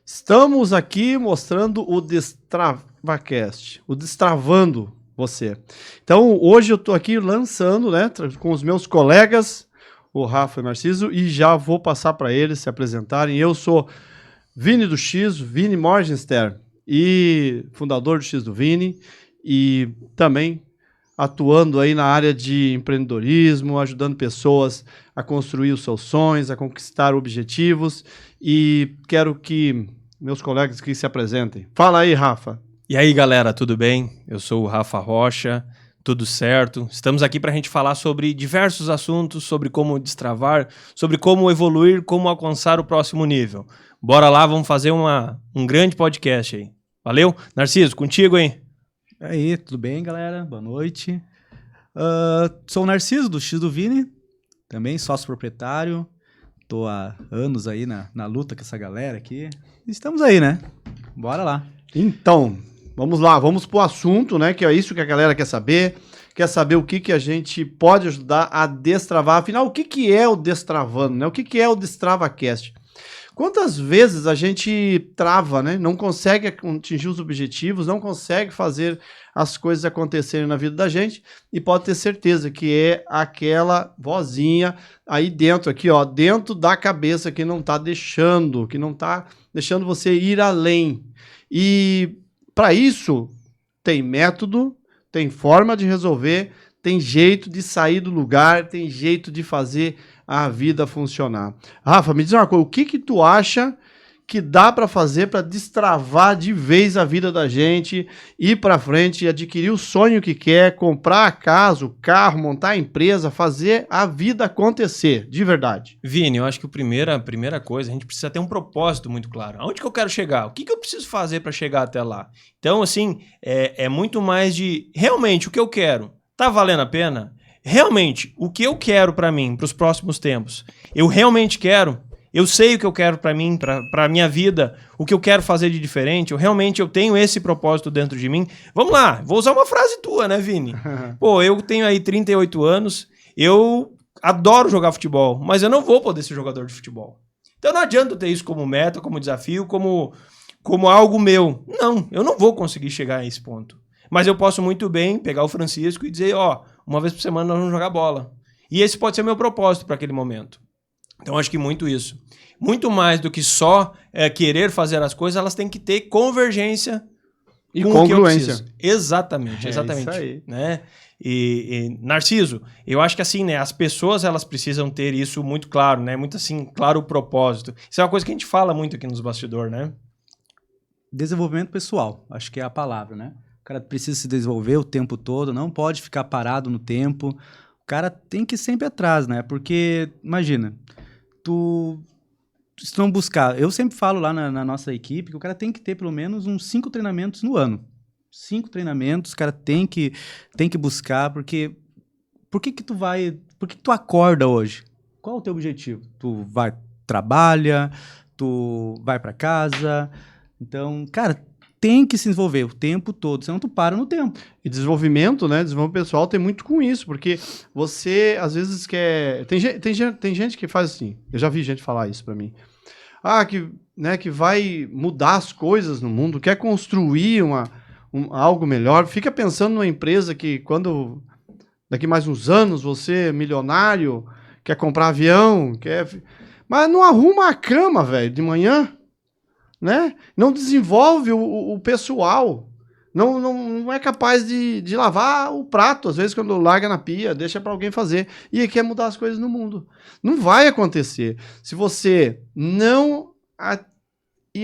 Estamos aqui mostrando o DestravaCast, o Destravando você. Então, hoje eu estou aqui lançando, né, com os meus colegas, o Rafa e o Narciso, e já vou passar para eles se apresentarem. Eu sou Vini do X, Vini Morgenstern, e fundador do X do Vini, e também atuando aí na área de empreendedorismo, ajudando pessoas a construir os seus sonhos, a conquistar objetivos, e quero que meus colegas aqui se apresentem. Fala aí, Rafa. E aí, galera, tudo bem? Eu sou o Rafa Rocha, tudo certo? Estamos aqui para a gente falar sobre diversos assuntos, sobre como destravar, sobre como evoluir, como alcançar o próximo nível. Bora lá, vamos fazer um grande podcast aí. Valeu? Narciso, contigo, hein? E aí, tudo bem, galera? Boa noite. Sou o Narciso, do X do Vini, também sócio proprietário. Tô há anos aí na luta com essa galera aqui. Estamos aí, né? Bora lá. Então, vamos lá, vamos pro assunto, né? Que é isso que a galera quer saber o que a gente pode ajudar a destravar. Afinal, o que é o Destravando, né? O que é o DestravaCast? Quantas vezes a gente trava, né? Não consegue atingir os objetivos, não consegue fazer as coisas acontecerem na vida da gente, e pode ter certeza que é aquela vozinha aí dentro, aqui, ó, dentro da cabeça que não tá deixando você ir além. E para isso tem método, tem forma de resolver, tem jeito de sair do lugar, tem jeito de fazer a vida funcionar. Rafa, me diz uma coisa, o que tu acha que dá para fazer para destravar de vez a vida da gente, ir para frente, adquirir o sonho que quer, comprar a casa, o carro, montar a empresa, fazer a vida acontecer, de verdade? Vini, eu acho que a primeira coisa, a gente precisa ter um propósito muito claro. Aonde que eu quero chegar? O que eu preciso fazer para chegar até lá? Então, assim, é muito mais de, realmente, o que eu quero, tá valendo a pena? Realmente, o que eu quero para mim, para os próximos tempos, eu realmente quero? Eu sei o que eu quero para mim, para minha vida, o que eu quero fazer de diferente, eu tenho esse propósito dentro de mim. Vamos lá, vou usar uma frase tua, né, Vini? Pô, eu tenho aí 38 anos, eu adoro jogar futebol, mas eu não vou poder ser jogador de futebol. Então não adianta eu ter isso como meta, como desafio, como algo meu. Não, eu não vou conseguir chegar a esse ponto. Mas eu posso muito bem pegar o Francisco e dizer, ó, uma vez por semana nós vamos jogar bola. E esse pode ser meu propósito para aquele momento. Então, acho que muito isso. Muito mais do que só querer fazer as coisas, elas têm que ter convergência e com congruência. O que eu preciso. Exatamente. Isso aí. Né? E, Narciso, eu acho que assim, né, as pessoas elas precisam ter isso muito claro, né? Muito assim, claro o propósito. Isso é uma coisa que a gente fala muito aqui nos bastidores, né? Desenvolvimento pessoal, acho que é a palavra, né? O cara precisa se desenvolver o tempo todo, não pode ficar parado no tempo. O cara tem que ir sempre atrás, né? Porque, imagina, se tu não buscar... Eu sempre falo lá na nossa equipe que o cara tem que ter pelo menos uns 5 treinamentos no ano. 5 treinamentos, o cara tem que buscar, porque... Por que tu acorda hoje? Qual é o teu objetivo? Tu trabalha, tu vai pra casa. Então, cara, tem que se desenvolver o tempo todo, senão tu para no tempo. E desenvolvimento, né? Desenvolvimento pessoal tem muito com isso, porque você, às vezes, quer... Tem gente que faz assim, eu já vi gente falar isso pra mim. Que vai mudar as coisas no mundo, quer construir algo melhor, fica pensando numa empresa que quando, daqui mais uns anos, você é milionário, quer comprar avião, mas não arruma a cama, velho, de manhã, né? Não desenvolve o pessoal, não é capaz de lavar o prato, às vezes quando larga na pia, deixa para alguém fazer, e quer mudar as coisas no mundo. Não vai acontecer. Se você não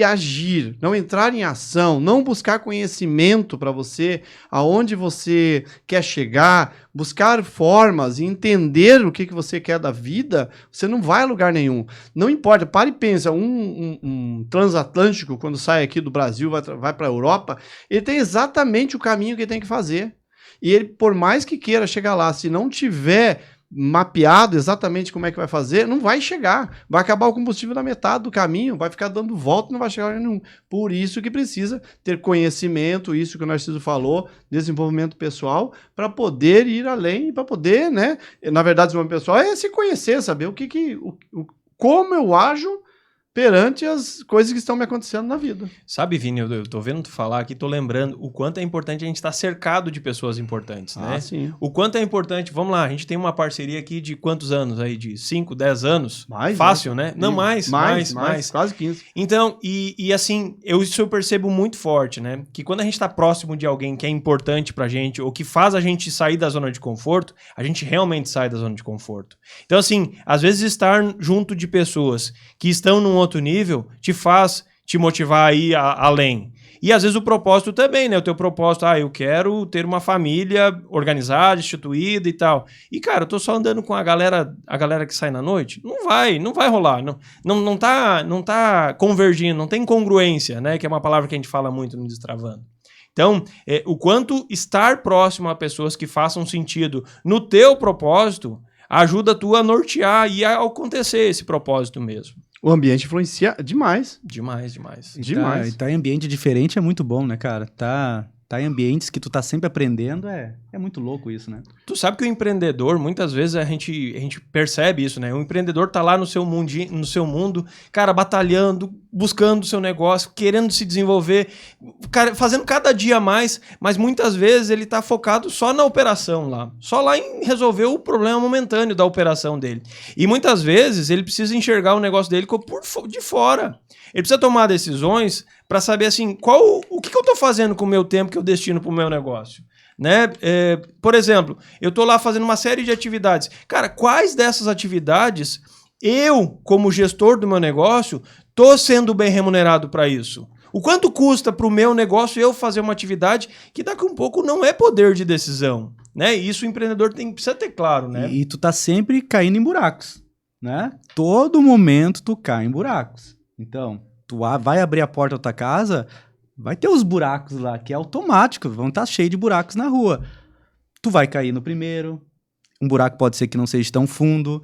agir, não entrar em ação, não buscar conhecimento para você, aonde você quer chegar, buscar formas e entender o que você quer da vida, você não vai a lugar nenhum. Não importa, para e pensa, um transatlântico, quando sai aqui do Brasil, vai para a Europa, ele tem exatamente o caminho que ele tem que fazer. E ele, por mais que queira chegar lá, se não tiver mapeado exatamente como é que vai fazer, não vai chegar. Vai acabar o combustível na metade do caminho, vai ficar dando volta e não vai chegar a nenhum. Por isso que precisa ter conhecimento, isso que o Narciso falou, desenvolvimento pessoal, para poder ir além, para poder, né? Na verdade, desenvolvimento pessoal é se conhecer, saber como eu ajo perante as coisas que estão me acontecendo na vida. Sabe, Vini, eu tô vendo tu falar aqui, tô lembrando o quanto é importante a gente estar cercado de pessoas importantes, né? Sim. O quanto é importante, vamos lá, a gente tem uma parceria aqui de quantos anos aí? De 5, 10 anos? Mais, fácil, né? Não, mais, quase 15. Então, e assim, isso eu percebo muito forte, né? Que quando a gente tá próximo de alguém que é importante pra gente, ou que faz a gente sair da zona de conforto, a gente realmente sai da zona de conforto. Então, assim, às vezes estar junto de pessoas que estão num outro nível te faz te motivar a ir além. E às vezes o propósito também, né? O teu propósito, eu quero ter uma família organizada, instituída e tal. E, cara, eu tô só andando com a galera que sai na noite? Não vai rolar. Não tá convergindo, não tem congruência, né? Que é uma palavra que a gente fala muito no Destravando. Então, o quanto estar próximo a pessoas que façam sentido no teu propósito ajuda tu a nortear e a acontecer esse propósito mesmo. O ambiente influencia demais. Demais. E tá em ambiente diferente é muito bom, né, cara? Tá em ambientes que tu tá sempre aprendendo, é muito louco isso, né? Tu sabe que o empreendedor, muitas vezes a gente percebe isso, né? O empreendedor tá lá no seu mundo, cara, batalhando, buscando o seu negócio, querendo se desenvolver, cara, fazendo cada dia mais, mas muitas vezes ele tá focado só na operação lá, só lá em resolver o problema momentâneo da operação dele. E muitas vezes ele precisa enxergar o negócio dele de fora. Ele precisa tomar decisões para saber assim, o que eu estou fazendo com o meu tempo que eu destino para o meu negócio. Né? Por exemplo, eu estou lá fazendo uma série de atividades. Cara, quais dessas atividades eu, como gestor do meu negócio, estou sendo bem remunerado para isso? O quanto custa para o meu negócio eu fazer uma atividade que daqui a um pouco não é poder de decisão? Né? E isso o empreendedor precisa ter claro. Né? E tu tá sempre caindo em buracos. Né? Todo momento tu cai em buracos. Então, tu vai abrir a porta da tua casa, vai ter os buracos lá, que é automático, vão estar cheios de buracos na rua. Tu vai cair no primeiro, um buraco pode ser que não seja tão fundo,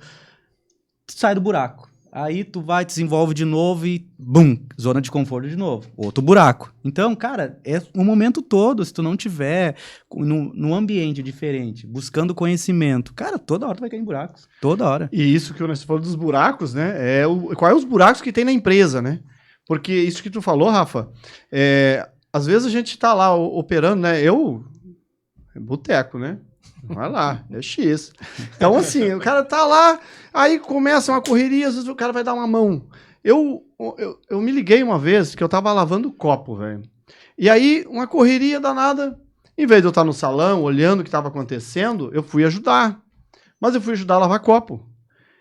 tu sai do buraco. Aí tu vai, desenvolve de novo e, bum, zona de conforto de novo, outro buraco. Então, cara, é o momento todo, se tu não tiver num ambiente diferente, buscando conhecimento, cara, toda hora tu vai cair em buracos, toda hora. E isso que você falou dos buracos, né, quais é os buracos que tem na empresa, né? Porque isso que tu falou, Rafa, às vezes a gente tá lá operando, né, é boteco, né? Vai lá, é X. Então, assim, o cara tá lá, aí começa uma correria, às vezes o cara vai dar uma mão. Eu me liguei uma vez que eu tava lavando copo, velho. E aí, uma correria danada, em vez de eu estar no salão, olhando o que tava acontecendo, eu fui ajudar. Mas eu fui ajudar a lavar copo.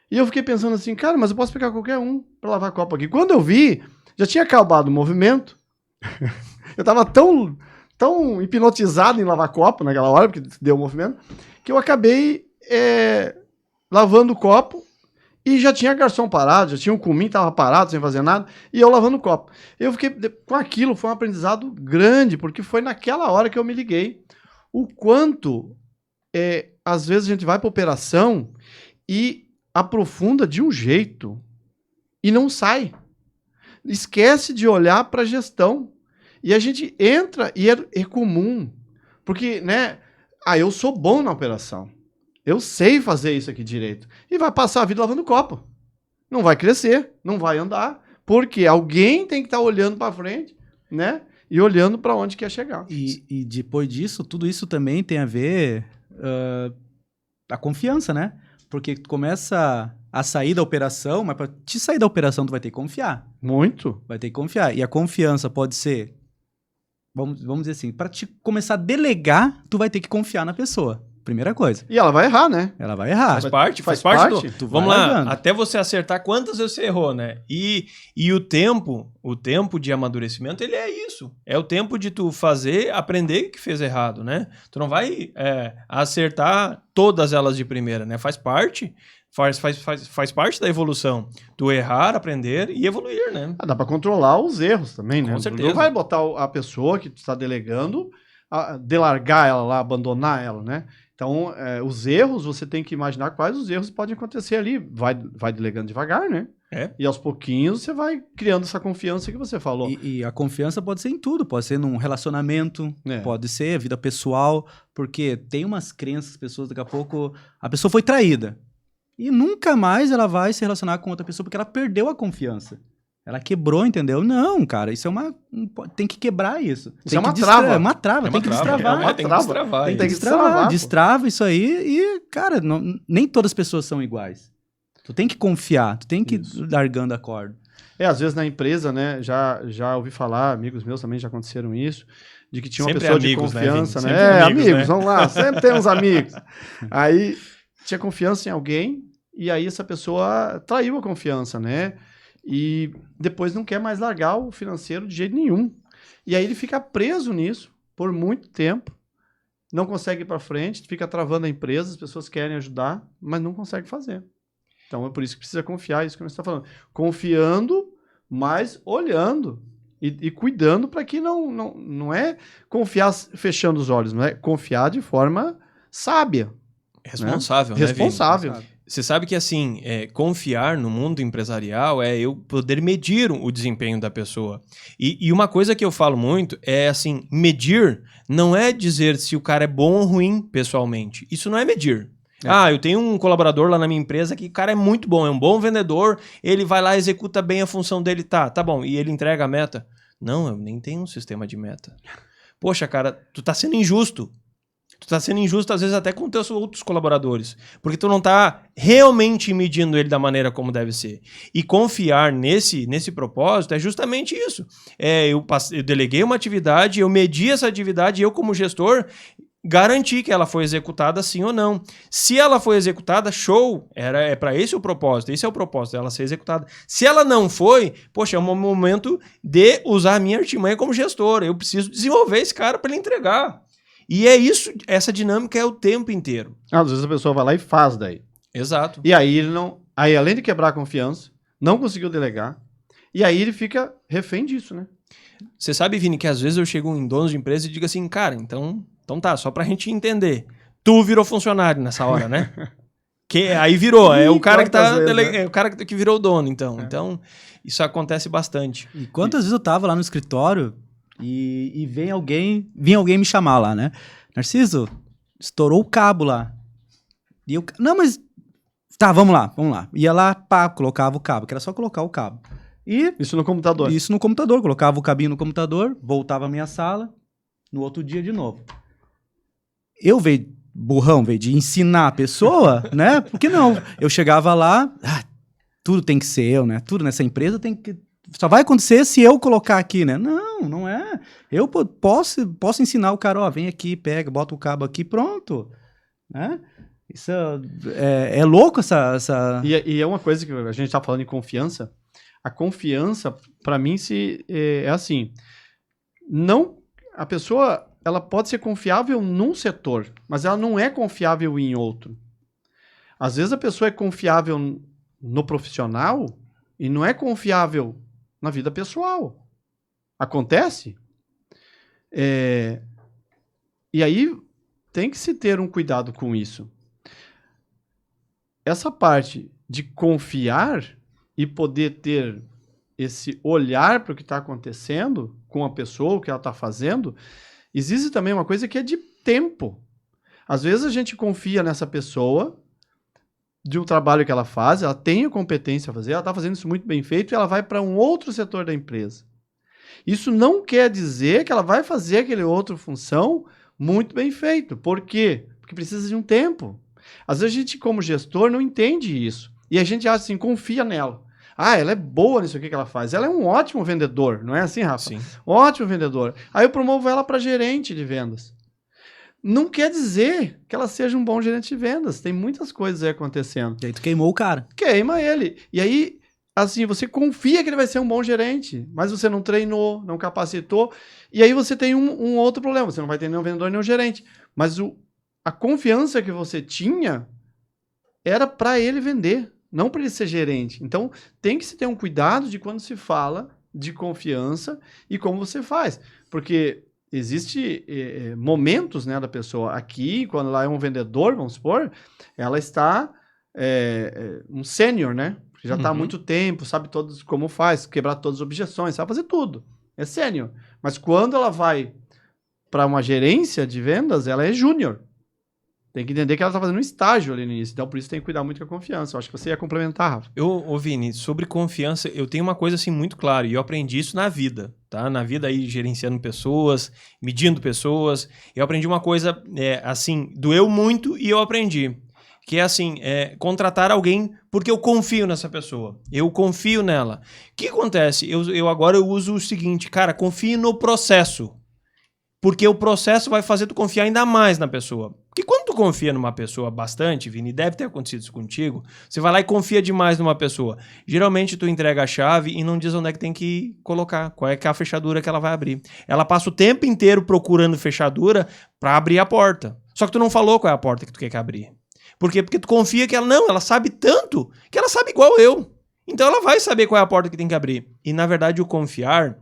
E eu fiquei pensando assim, cara, mas eu posso pegar qualquer um pra lavar copo aqui. Quando eu vi, já tinha acabado o movimento. Eu tava tão hipnotizado em lavar copo naquela hora, porque deu o movimento, que eu acabei lavando o copo e já tinha garçom parado, já tinha o cumim, tava parado, sem fazer nada, e eu lavando o copo. Eu fiquei, com aquilo, foi um aprendizado grande, porque foi naquela hora que eu me liguei o quanto, às vezes a gente vai pra operação e aprofunda de um jeito e não sai. Esquece de olhar pra gestão. E a gente entra e é comum, porque, né, eu sou bom na operação, eu sei fazer isso aqui direito, e vai passar a vida lavando copo, não vai crescer, não vai andar, porque alguém tem que estar olhando para frente, né, e olhando para onde quer chegar. E depois disso, tudo isso também tem a ver a confiança, né, porque tu começa a sair da operação, mas para te sair da operação tu vai ter que confiar. Muito. Vai ter que confiar, e a confiança pode ser... Vamos dizer assim, para te começar a delegar, tu vai ter que confiar na pessoa. Primeira coisa. E ela vai errar, né? Ela vai errar. Faz parte. Vamos lá, largando. até você acertar quantas vezes você errou, né? E o tempo de amadurecimento, ele é isso. É o tempo de tu aprender que fez errado, né? Tu não vai acertar todas elas de primeira, né? Faz parte. Faz parte da evolução. Tu errar, aprender e evoluir, né? Dá para controlar os erros também, né? Com certeza. Não vai botar a pessoa que tu está delegando, delargar ela lá, abandonar ela, né? Então, os erros, você tem que imaginar quais os erros podem acontecer ali. Vai delegando devagar, né? E aos pouquinhos você vai criando essa confiança que você falou. E a confiança pode ser em tudo. Pode ser num relacionamento, pode ser vida pessoal, porque tem umas crenças, pessoas, daqui a pouco, a pessoa foi traída. E nunca mais ela vai se relacionar com outra pessoa porque ela perdeu a confiança. Ela quebrou, entendeu? Não, cara, isso é tem que quebrar isso. Isso é Tem uma que trava. É uma trava, tem que destravar. Tem que destravar. Tem que Destravar, pô. destrava isso aí e, cara, nem todas as pessoas são iguais. Tu tem que confiar, tu tem que ir largando a corda. Às vezes na empresa, né, já ouvi falar, amigos meus também já aconteceram isso, de que tinha uma Sempre pessoa amigos, de confiança, né, né? Vini? Sempre amigos, Amigos, né? vamos lá, sempre tem uns amigos. Aí tinha confiança em alguém e aí essa pessoa traiu a confiança, né? E depois não quer mais largar o financeiro de jeito nenhum. E aí ele fica preso nisso por muito tempo, não consegue ir para frente, fica travando a empresa, as pessoas querem ajudar, mas não consegue fazer. Então é por isso que precisa confiar, isso que nós estamos falando. Confiando, mas olhando e cuidando para que não é confiar fechando os olhos, não é confiar de forma sábia. Responsável, né? né, Responsável. Vini? Você sabe que, assim, confiar no mundo empresarial é eu poder medir o desempenho da pessoa. E uma coisa que eu falo muito é, assim, medir não é dizer se o cara é bom ou ruim pessoalmente. Isso não é medir. Eu tenho um colaborador lá na minha empresa que o cara é muito bom, é um bom vendedor, ele vai lá, executa bem a função dele, tá bom, e ele entrega a meta? Não, eu nem tenho um sistema de meta. Poxa, cara, tu tá sendo injusto. Tu tá sendo injusto, às vezes, até com teus outros colaboradores, porque tu não tá realmente medindo ele da maneira como deve ser. E confiar nesse propósito é justamente isso. Eu deleguei uma atividade, eu medi essa atividade, eu como gestor garantir que ela foi executada sim ou não. Se ela foi executada, show! É para esse o propósito. Esse é o propósito, ela ser executada. Se ela não foi, poxa, é um momento de usar a minha artimanha como gestor. Eu preciso desenvolver esse cara para ele entregar. E é isso, essa dinâmica é o tempo inteiro. Às vezes a pessoa vai lá e faz daí. Exato. E aí ele não... Aí, além de quebrar a confiança, não conseguiu delegar, e aí ele fica refém disso, né? Você sabe, Vini, que às vezes eu chego em donos de empresa e digo assim, cara, então tá, só pra gente entender. Tu virou funcionário nessa hora, né? Aí virou, é o cara que tá é o cara que virou o dono, então. Então, isso acontece bastante. E quantas vezes eu tava lá no escritório e vinha alguém me chamar lá, né? Narciso, estourou o cabo lá. E eu, não, mas tá, vamos lá. Ia lá, pá, colocava o cabo, que era só colocar o cabo. E isso no computador. Isso no computador, colocava o cabinho no computador, voltava à minha sala, no outro dia de novo. Eu veio de ensinar a pessoa, né? Porque não? Eu chegava lá, tudo tem que ser eu, né? Tudo nessa empresa tem que... Só vai acontecer se eu colocar aqui, né? Não é. Eu posso ensinar o cara, vem aqui, pega, bota o cabo aqui, pronto. Né? Isso é louco essa... E é uma coisa que a gente tá falando de confiança. A confiança, para mim, é assim. A pessoa... ela pode ser confiável num setor, mas ela não é confiável em outro. Às vezes a pessoa é confiável no profissional e não é confiável na vida pessoal. Acontece. E aí tem que se ter um cuidado com isso. Essa parte de confiar e poder ter esse olhar para o que está acontecendo com a pessoa, o que ela está fazendo... Existe também uma coisa que é de tempo. Às vezes a gente confia nessa pessoa, de um trabalho que ela faz, ela tem a competência a fazer, ela está fazendo isso muito bem feito e ela vai para um outro setor da empresa. Isso não quer dizer que ela vai fazer aquele outra função muito bem feito. Por quê? Porque precisa de um tempo. Às vezes a gente, como gestor, não entende isso. E a gente acha assim, confia nela. Ela é boa nisso aqui que ela faz. Ela é um ótimo vendedor, não é assim, Rafa? Sim. Ótimo vendedor. Aí eu promovo ela para gerente de vendas. Não quer dizer que ela seja um bom gerente de vendas. Tem muitas coisas aí acontecendo. E aí tu queimou o cara. Queima ele. E aí, assim, você confia que ele vai ser um bom gerente, mas você não treinou, não capacitou. E aí você tem um outro problema. Você não vai ter nenhum vendedor, nenhum gerente. Mas a confiança que você tinha era para ele vender. Não para ele ser gerente. Então, tem que se ter um cuidado de quando se fala de confiança e como você faz. Porque existe momentos, né, da pessoa aqui, quando ela é um vendedor, vamos supor, ela está um sênior, né? Já está há muito tempo, sabe todos como faz, quebrar todas as objeções, sabe fazer tudo. É sênior. Mas quando ela vai para uma gerência de vendas, ela é júnior. Tem que entender que ela tá fazendo um estágio ali no início. Então, por isso tem que cuidar muito com a confiança. Eu acho que você ia complementar, Rafa. Ô Vini, sobre confiança, eu tenho uma coisa assim muito clara, e eu aprendi isso na vida, tá? Na vida aí, gerenciando pessoas, medindo pessoas. Eu aprendi uma coisa, assim, doeu muito e eu aprendi. Que é assim, contratar alguém porque eu confio nessa pessoa. Eu confio nela. O que acontece? Eu agora uso o seguinte, cara, confie no processo. Porque o processo vai fazer tu confiar ainda mais na pessoa. Porque quando tu confia numa pessoa bastante, Vini, deve ter acontecido isso contigo, você vai lá e confia demais numa pessoa. Geralmente tu entrega a chave e não diz onde é que tem que colocar, qual é que é a fechadura que ela vai abrir. Ela passa o tempo inteiro procurando fechadura para abrir a porta. Só que tu não falou qual é a porta que tu quer que abrir. Por quê? Porque tu confia que ela sabe tanto que ela sabe igual eu. Então ela vai saber qual é a porta que tem que abrir. E na verdade o confiar,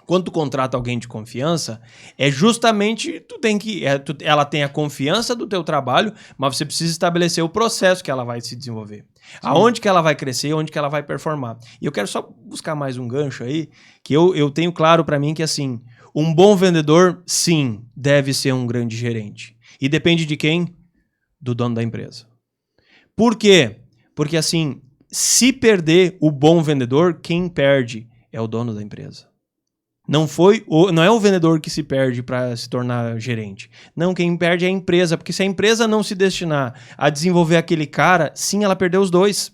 quando tu contrata alguém de confiança, é justamente ela tem a confiança do teu trabalho, mas você precisa estabelecer o processo que ela vai se desenvolver. Sim. Aonde que ela vai crescer, onde que ela vai performar. E eu quero só buscar mais um gancho aí, que eu tenho claro para mim que assim, um bom vendedor, sim, deve ser um grande gerente. E depende de quem? Do dono da empresa. Por quê? Porque assim, se perder o bom vendedor, quem perde é o dono da empresa. Não é o vendedor que se perde para se tornar gerente. Não, quem perde é a empresa, porque se a empresa não se destinar a desenvolver aquele cara, sim, ela perdeu os dois.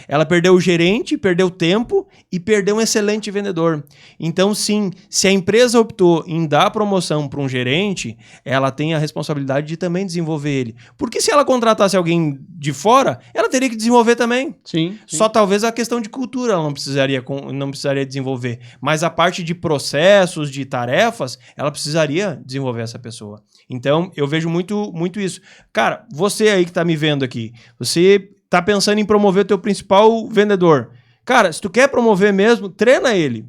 Ela perdeu o gerente, perdeu tempo e perdeu um excelente vendedor. Então, sim, se a empresa optou em dar promoção para um gerente, ela tem a responsabilidade de também desenvolver ele. Porque se ela contratasse alguém de fora, ela teria que desenvolver também. Sim. Só talvez a questão de cultura ela não precisaria desenvolver. Mas a parte de processos, de tarefas, ela precisaria desenvolver essa pessoa. Então, eu vejo muito, muito isso. Cara, você aí que está me vendo aqui, você tá pensando em promover o teu principal vendedor. Cara, se tu quer promover mesmo, treina ele.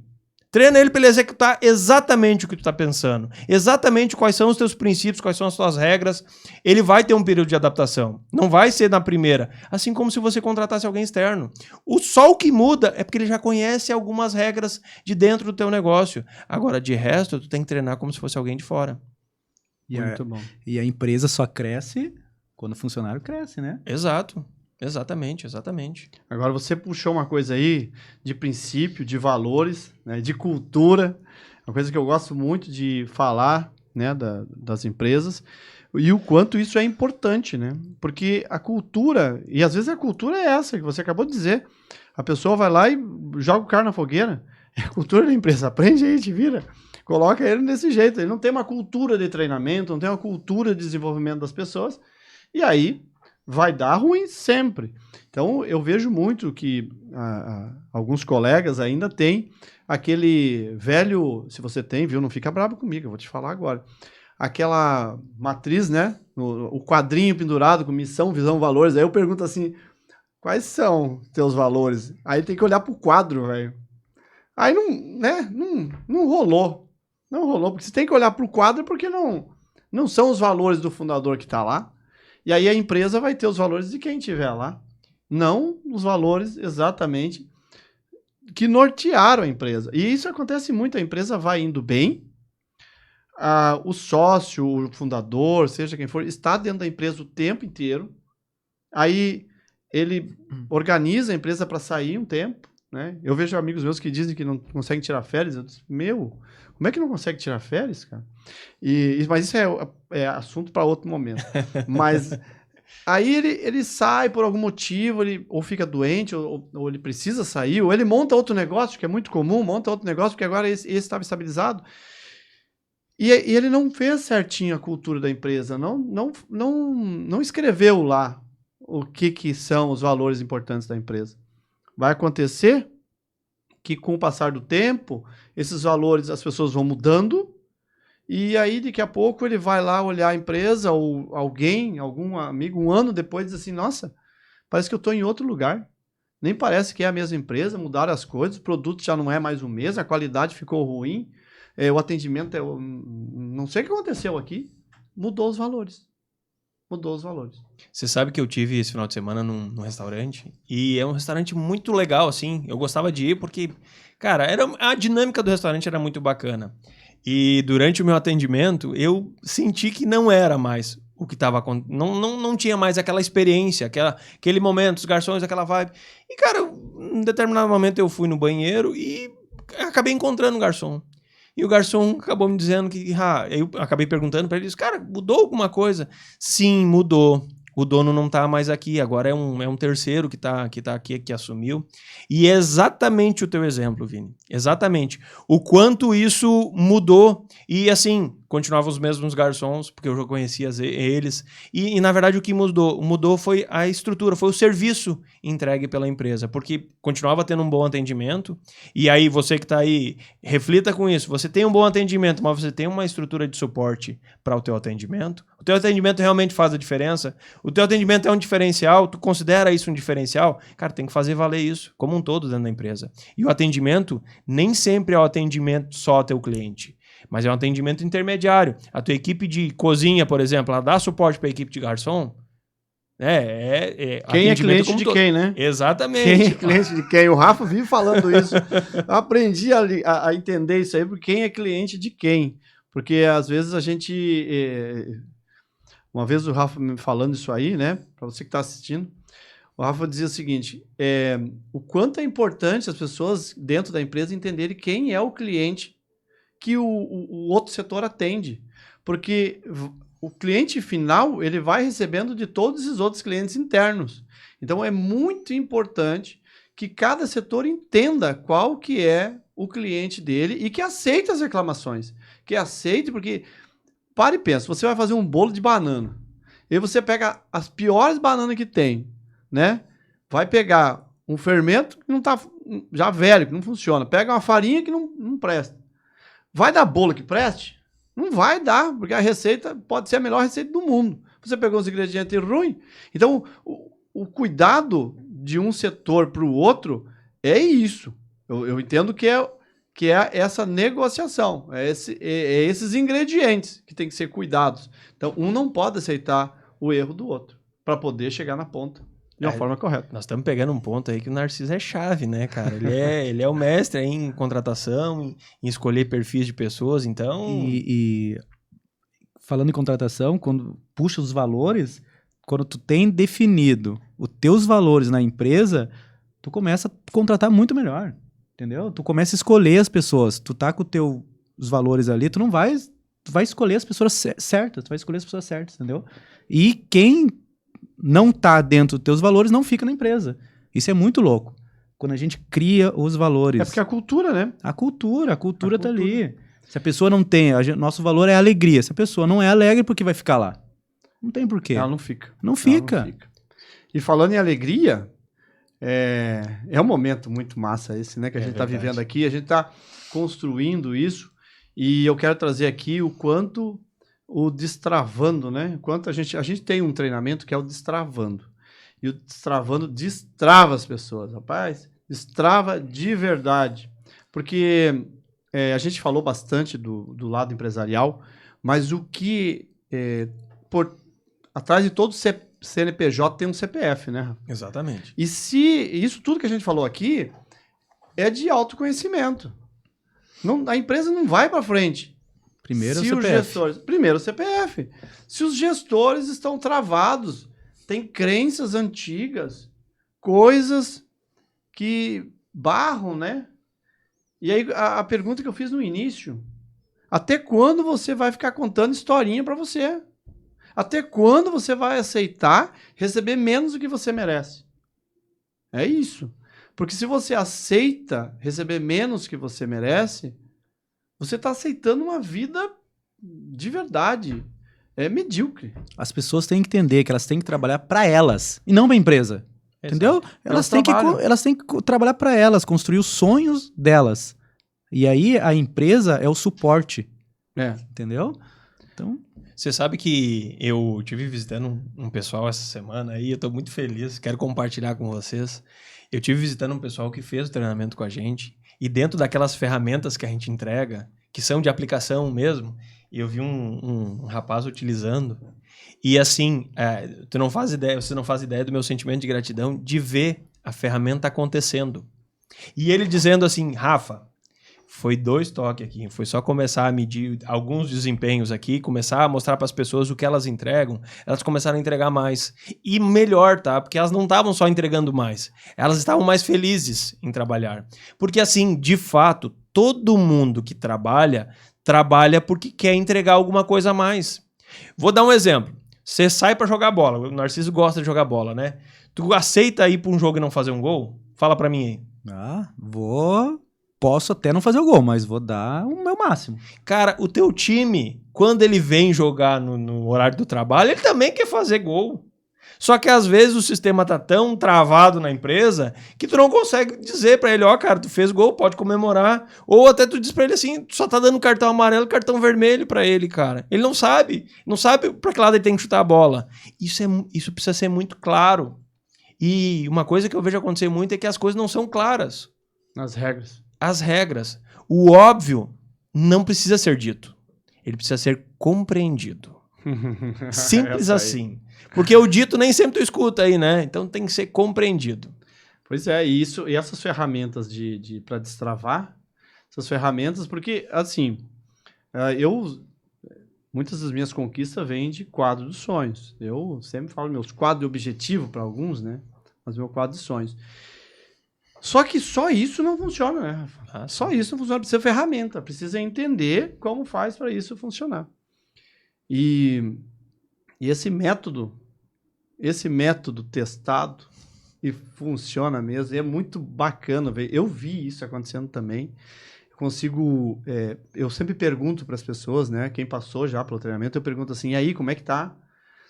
Treina ele para ele executar exatamente o que tu tá pensando. Exatamente quais são os teus princípios, quais são as tuas regras. Ele vai ter um período de adaptação. Não vai ser na primeira. Assim como se você contratasse alguém externo. Só o que muda é porque ele já conhece algumas regras de dentro do teu negócio. Agora, de resto, tu tem que treinar como se fosse alguém de fora. Muito bom. E a empresa só cresce quando o funcionário cresce, né? Exato. Exatamente. Agora você puxou uma coisa aí de princípio, de valores, né, de cultura, uma coisa que eu gosto muito de falar, né, das empresas, e o quanto isso é importante, né? Porque a cultura, e às vezes a cultura é essa que você acabou de dizer, a pessoa vai lá e joga o cara na fogueira, é a cultura da empresa, aprende aí, te vira, coloca ele desse jeito, ele não tem uma cultura de treinamento, não tem uma cultura de desenvolvimento das pessoas, e aí vai dar ruim sempre. Então, eu vejo muito que alguns colegas ainda têm aquele velho... Se você tem, viu? Não fica bravo comigo, eu vou te falar agora. Aquela matriz, né? O quadrinho pendurado com missão, visão, valores. Aí eu pergunto assim, quais são teus valores? Aí tem que olhar pro quadro, velho. Aí não rolou. Não rolou, porque você tem que olhar pro quadro porque não são os valores do fundador que tá lá. E aí a empresa vai ter os valores de quem estiver lá. Não os valores exatamente que nortearam a empresa. E isso acontece muito, a empresa vai indo bem, o sócio, o fundador, seja quem for, está dentro da empresa o tempo inteiro. Aí ele organiza a empresa para sair um tempo, né? Eu vejo amigos meus que dizem que não conseguem tirar férias. Eu disse, como é que não consegue tirar férias, cara? Mas isso é assunto para outro momento. Mas aí ele sai por algum motivo, ele ou fica doente, ou ele precisa sair, ou ele monta outro negócio, que é muito comum, monta outro negócio, porque agora esse estava estabilizado. E ele não fez certinho a cultura da empresa, não escreveu lá o que são os valores importantes da empresa. Vai acontecer que com o passar do tempo, esses valores, as pessoas vão mudando, e aí daqui a pouco ele vai lá olhar a empresa, ou algum amigo, um ano depois, diz assim, nossa, parece que eu estou em outro lugar. Nem parece que é a mesma empresa, mudaram as coisas, o produto já não é mais o mesmo, a qualidade ficou ruim, o atendimento, não sei o que aconteceu aqui, mudou os valores. Você sabe que eu tive esse final de semana num restaurante, e é um restaurante muito legal, assim, eu gostava de ir porque, cara, a dinâmica do restaurante era muito bacana. E durante o meu atendimento, eu senti que não era mais o que estava acontecendo. Não tinha mais aquela experiência, aquele momento, os garçons, aquela vibe. E, cara, em determinado momento eu fui no banheiro e acabei encontrando o garçom. E o garçom acabou me dizendo que... eu acabei perguntando para ele, cara, mudou alguma coisa? Sim, mudou. O dono não tá mais aqui, agora é um terceiro que tá aqui, que assumiu. E é exatamente o teu exemplo, Vini. Exatamente. O quanto isso mudou. E assim, continuavam os mesmos garçons, porque eu já conhecia eles. E na verdade o que mudou foi a estrutura, foi o serviço entregue pela empresa. Porque continuava tendo um bom atendimento. E aí você que tá aí, reflita com isso. Você tem um bom atendimento, mas você tem uma estrutura de suporte para o teu atendimento. O teu atendimento realmente faz a diferença. O teu atendimento é um diferencial, tu considera isso um diferencial? Cara, tem que fazer valer isso, como um todo dentro da empresa. E o atendimento nem sempre é o atendimento só ao teu cliente, mas é um atendimento intermediário. A tua equipe de cozinha, por exemplo, ela dá suporte para a equipe de garçom? Quem é cliente de quem, né? Exatamente. Quem é cliente de quem? O Rafa vive falando isso. Eu aprendi a entender isso aí, porque quem é cliente de quem? Porque às vezes a gente... Uma vez o Rafa me falando isso aí, né? Para você que está assistindo, o Rafa dizia o seguinte: o quanto é importante as pessoas dentro da empresa entenderem quem é o cliente que o outro setor atende. Porque o cliente final, ele vai recebendo de todos os outros clientes internos. Então, é muito importante que cada setor entenda qual que é o cliente dele e que aceite as reclamações. Que aceite, porque... Para e pensa, você vai fazer um bolo de banana. E você pega as piores bananas que tem, né? Vai pegar um fermento que não tá já velho, que não funciona. Pega uma farinha que não presta. Vai dar bolo que preste? Não vai dar, porque a receita pode ser a melhor receita do mundo. Você pegou os ingredientes ruins. Então, o cuidado de um setor para o outro é isso. Eu entendo que é essa negociação, esses ingredientes que tem que ser cuidados. Então, um não pode aceitar o erro do outro para poder chegar na ponta de uma forma correta. Nós estamos pegando um ponto aí que o Narciso é chave, né, cara? Ele é o mestre aí em contratação, em escolher perfis de pessoas, então... E falando em contratação, quando puxa os valores, quando tu tem definido os teus valores na empresa, tu começa a contratar muito melhor. Entendeu? Tu começa a escolher as pessoas. Tu tá com os valores ali, tu vai escolher as pessoas certas. Tu vai escolher as pessoas certas, entendeu? E quem não tá dentro dos teus valores não fica na empresa. Isso é muito louco. Quando a gente cria os valores. É porque a cultura, né? A cultura tá ali. Se a pessoa não tem... nosso valor é a alegria. Se a pessoa não é alegre, por que vai ficar lá? Não tem porquê. Ela não fica. Não fica. E falando em alegria... É um momento muito massa esse, né? Que a gente está vivendo aqui. A gente está construindo isso. E eu quero trazer aqui o quanto o destravando, né? Quanto a gente tem um treinamento que é o destravando. E o destravando destrava as pessoas, rapaz. Destrava de verdade. Porque a gente falou bastante do lado empresarial, mas o que atrás de todo CNPJ tem um CPF, né? Exatamente. E se isso tudo que a gente falou aqui é de autoconhecimento. A empresa não vai para frente. Primeiro o CPF. Primeiro o CPF. Se os gestores estão travados, tem crenças antigas, coisas que barram, né? E aí a pergunta que eu fiz no início: até quando você vai ficar contando historinha para você? Até quando você vai aceitar receber menos do que você merece? É isso. Porque se você aceita receber menos do que você merece, você está aceitando uma vida de verdade. É medíocre. As pessoas têm que entender que elas têm que trabalhar para elas e não para a empresa. Exato. Entendeu? Elas têm que trabalhar para elas, construir os sonhos delas. E aí a empresa é o suporte. Entendeu? Então... Você sabe que eu estive visitando um pessoal essa semana aí, eu estou muito feliz, quero compartilhar com vocês. Eu estive visitando um pessoal que fez o treinamento com a gente, e dentro daquelas ferramentas que a gente entrega, que são de aplicação mesmo, eu vi um rapaz utilizando, e assim, você não faz ideia do meu sentimento de gratidão de ver a ferramenta acontecendo. E ele dizendo assim: Rafa, Foi 2 toques aqui. Foi só começar a medir alguns desempenhos aqui, começar a mostrar para as pessoas o que elas entregam. Elas começaram a entregar mais. E melhor, tá? Porque elas não estavam só entregando mais. Elas estavam mais felizes em trabalhar. Porque assim, de fato, todo mundo que trabalha porque quer entregar alguma coisa a mais. Vou dar um exemplo. Você sai para jogar bola. O Narciso gosta de jogar bola, né? Tu aceita ir para um jogo e não fazer um gol? Fala para mim aí. Posso até não fazer o gol, mas vou dar o meu máximo. Cara, o teu time, quando ele vem jogar no horário do trabalho, ele também quer fazer gol. Só que às vezes o sistema tá tão travado na empresa que tu não consegue dizer pra ele, cara, tu fez gol, pode comemorar. Ou até tu diz pra ele assim, tu só tá dando cartão amarelo e cartão vermelho pra ele, cara. Ele não sabe pra que lado ele tem que chutar a bola. Isso precisa ser muito claro. E uma coisa que eu vejo acontecer muito é que as coisas não são claras. As regras. O óbvio não precisa ser dito. Ele precisa ser compreendido. Simples assim. Porque o dito nem sempre tu escuta aí, né? Então tem que ser compreendido. Pois é, e essas ferramentas para destravar, essas ferramentas, porque, assim, muitas das minhas conquistas vêm de quadro dos sonhos. Eu sempre falo meus quadros de objetivo para alguns, né? Mas meu quadro de sonhos. Só que só isso não funciona, né, Rafa? Só isso não funciona. Precisa de ferramenta. Precisa entender como faz para isso funcionar. E esse método testado e funciona mesmo. E é muito bacana ver. Eu vi isso acontecendo também. Eu sempre pergunto para as pessoas, né? Quem passou já pelo treinamento, eu pergunto assim, e aí, como é que tá?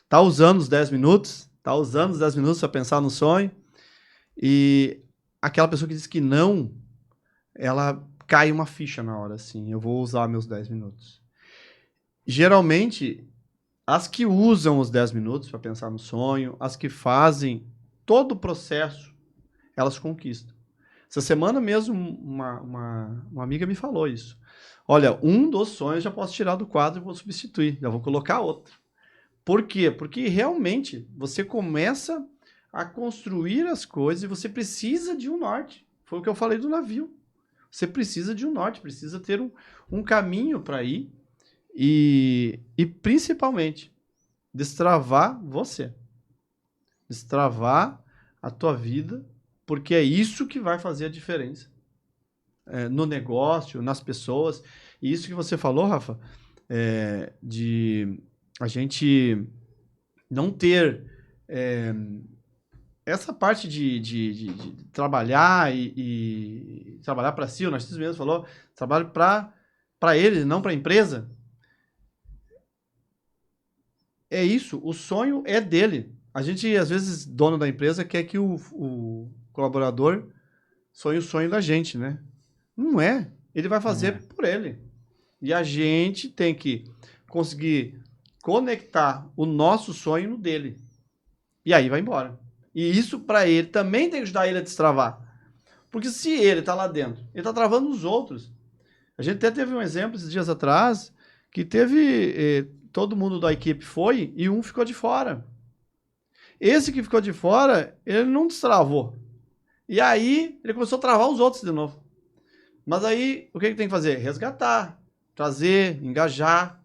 Tá usando os 10 minutos? Tá usando os 10 minutos para pensar no sonho? E aquela pessoa que diz que não, ela cai uma ficha na hora, assim, eu vou usar meus 10 minutos. Geralmente, as que usam os 10 minutos para pensar no sonho, as que fazem todo o processo, elas conquistam. Essa semana mesmo, uma amiga me falou isso. Olha, um dos sonhos já posso tirar do quadro e vou substituir, já vou colocar outro. Por quê? Porque realmente você começa a construir as coisas e você precisa de um norte. Foi o que eu falei do navio. Você precisa de um norte, precisa ter um caminho para ir e principalmente destravar você. Destravar a tua vida, porque é isso que vai fazer a diferença no negócio, nas pessoas. E isso que você falou, Rafa, de a gente não ter essa parte de trabalhar e trabalhar para si, o Narciso mesmo falou, trabalho para ele, não para a empresa. É isso, o sonho é dele. A gente, às vezes, dono da empresa, quer que o colaborador sonhe o sonho da gente, né? Não é. Ele vai fazer por ele. E a gente tem que conseguir conectar o nosso sonho no dele. E aí vai embora. E isso, para ele, também tem que ajudar ele a destravar. Porque se ele tá lá dentro, ele tá travando os outros. A gente até teve um exemplo esses dias atrás, que teve... todo mundo da equipe foi e um ficou de fora. Esse que ficou de fora, ele não destravou. E aí, ele começou a travar os outros de novo. Mas aí, o que ele tem que fazer? Resgatar, trazer, engajar.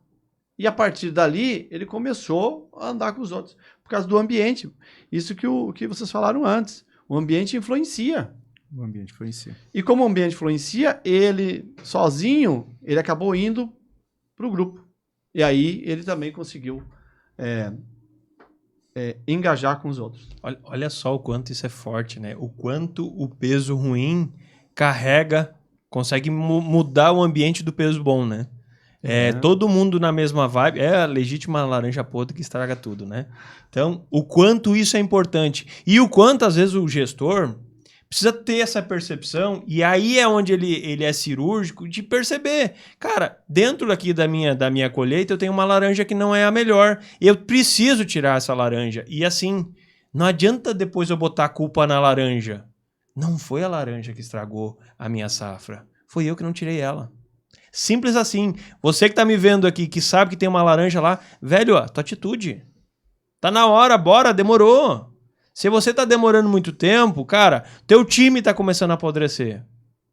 E a partir dali, ele começou a andar com os outros. Por causa do ambiente. Isso que vocês falaram antes. O ambiente influencia. O ambiente influencia. E como o ambiente influencia, ele, sozinho, ele acabou indo para o grupo. E aí, ele também conseguiu engajar com os outros. Olha só o quanto isso é forte, né? O quanto o peso ruim carrega, consegue mudar o ambiente do peso bom, né? Todo mundo na mesma vibe. É a legítima laranja podre que estraga tudo, né? Então, o quanto isso é importante. E o quanto, às vezes, o gestor precisa ter essa percepção. E aí é onde ele é cirúrgico de perceber. Cara, dentro aqui da minha colheita, eu tenho uma laranja que não é a melhor. Eu preciso tirar essa laranja. E assim, não adianta depois eu botar a culpa na laranja. Não foi a laranja que estragou a minha safra. Foi eu que não tirei ela. Simples assim. Você que tá me vendo aqui, que sabe que tem uma laranja lá, velho, tua atitude. Tá na hora, bora, demorou. Se você tá demorando muito tempo, cara, teu time tá começando a apodrecer.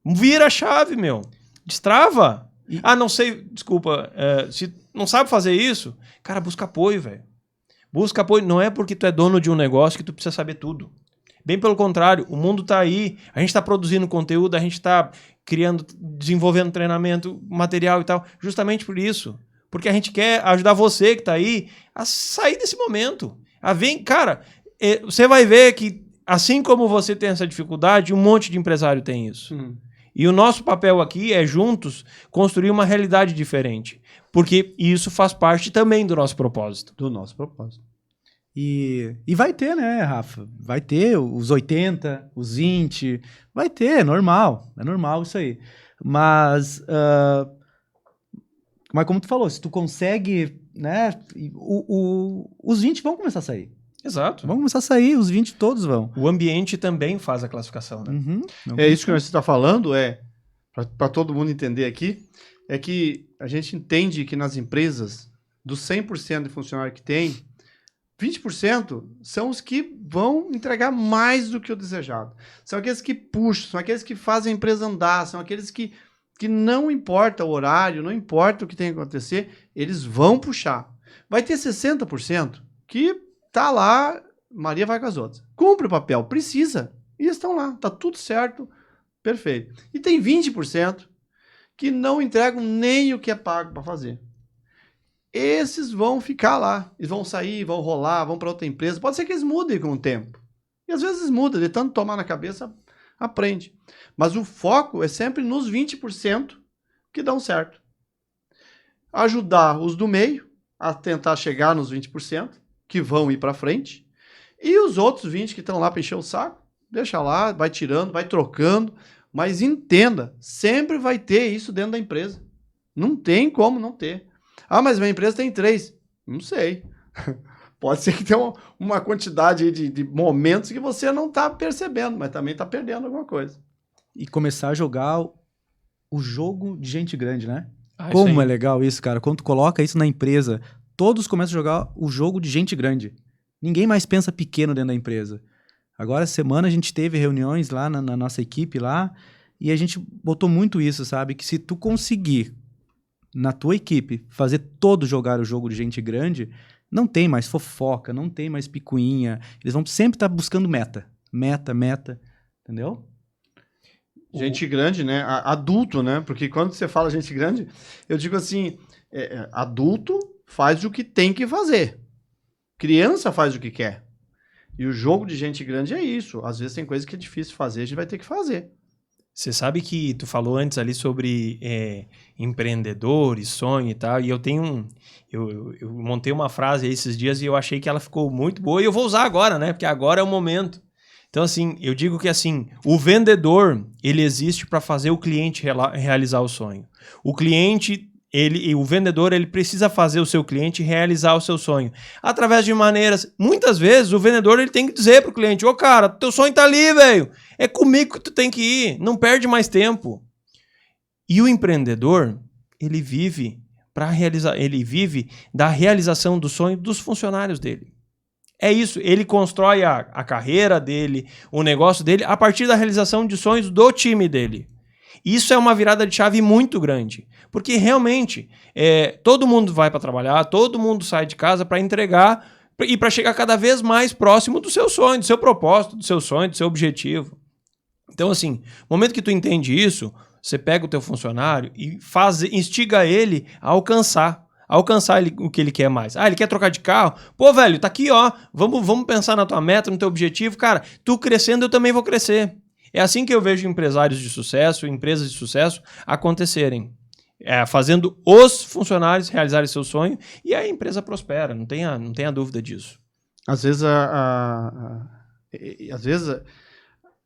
Vira a chave, meu. Destrava. Não sei, desculpa, se não sabe fazer isso, cara, busca apoio, velho. Busca apoio. Não é porque tu é dono de um negócio que tu precisa saber tudo. Bem pelo contrário, o mundo tá aí, a gente tá produzindo conteúdo, a gente tá criando, desenvolvendo treinamento, material e tal, justamente por isso. Porque a gente quer ajudar você que tá aí a sair desse momento. Cara, você vai ver que assim como você tem essa dificuldade, um monte de empresário tem isso. E o nosso papel aqui é juntos construir uma realidade diferente. Porque isso faz parte também do nosso propósito. Do nosso propósito. E vai ter, né, Rafa? Vai ter os 80, os 20, vai ter, é normal isso aí. Mas como tu falou, se tu consegue, né, os 20 vão começar a sair. Exato. Vão começar a sair, os 20 todos vão. O ambiente também faz a classificação, né? É isso que você está falando, para todo mundo entender aqui, é que a gente entende que nas empresas, dos 100% de funcionário que tem, 20% são os que vão entregar mais do que o desejado. São aqueles que puxam, são aqueles que fazem a empresa andar, são aqueles que não importa o horário, não importa o que tem que acontecer, eles vão puxar. Vai ter 60% que tá lá, Maria vai com as outras. Cumpre o papel, precisa. E estão lá, tá tudo certo, perfeito. E tem 20% que não entregam nem o que é pago para fazer. Esses vão ficar lá, eles vão sair, vão rolar, vão para outra empresa. Pode ser que eles mudem com o tempo. E às vezes muda, de tanto tomar na cabeça, aprende. Mas o foco é sempre nos 20% que dão certo. Ajudar os do meio a tentar chegar nos 20%, que vão ir para frente. E os outros 20% que estão lá para encher o saco, deixa lá, vai tirando, vai trocando. Mas entenda, sempre vai ter isso dentro da empresa. Não tem como não ter. Mas minha empresa tem 3. Não sei. Pode ser que tenha uma quantidade de momentos que você não está percebendo, mas também está perdendo alguma coisa. E começar a jogar o jogo de gente grande, né? Como é legal isso, cara. Quando tu coloca isso na empresa, todos começam a jogar o jogo de gente grande. Ninguém mais pensa pequeno dentro da empresa. Agora, essa semana, a gente teve reuniões lá na nossa equipe lá, e a gente botou muito isso, sabe? Que se tu conseguir, na tua equipe, fazer todos jogar o jogo de gente grande, não tem mais fofoca, não tem mais picuinha. Eles vão sempre estar buscando meta. Meta, entendeu? Gente grande, né? Adulto, né? Porque quando você fala gente grande, eu digo assim, adulto faz o que tem que fazer. Criança faz o que quer. E o jogo de gente grande é isso. Às vezes tem coisa que é difícil fazer, a gente vai ter que fazer. Você sabe que tu falou antes ali sobre empreendedores, sonho e tal, e eu tenho eu montei uma frase aí esses dias e eu achei que ela ficou muito boa e eu vou usar agora, né? Porque agora é o momento. Então, assim, eu digo que assim, o vendedor, ele existe para fazer o cliente realizar o sonho. O vendedor, ele precisa fazer o seu cliente realizar o seu sonho. Através de maneiras... Muitas vezes, o vendedor ele tem que dizer pro cliente, cara, teu sonho tá ali, velho. É comigo que tu tem que ir. Não perde mais tempo. E o empreendedor, ele vive da realização do sonho dos funcionários dele. É isso. Ele constrói a carreira dele, o negócio dele, a partir da realização de sonhos do time dele. Isso é uma virada de chave muito grande. Porque realmente, todo mundo vai para trabalhar, todo mundo sai de casa para entregar e para chegar cada vez mais próximo do seu sonho, do seu propósito, do seu sonho, do seu objetivo. Então, assim, no momento que tu entende isso, você pega o teu funcionário e instiga ele a alcançar o que ele quer mais. Ele quer trocar de carro? Pô, velho, tá aqui, ó. Vamos pensar na tua meta, no teu objetivo. Cara, tu crescendo, eu também vou crescer. É assim que eu vejo empresários de sucesso, empresas de sucesso acontecerem. Fazendo os funcionários realizarem seu sonho e a empresa prospera, não tenha dúvida disso. Às vezes a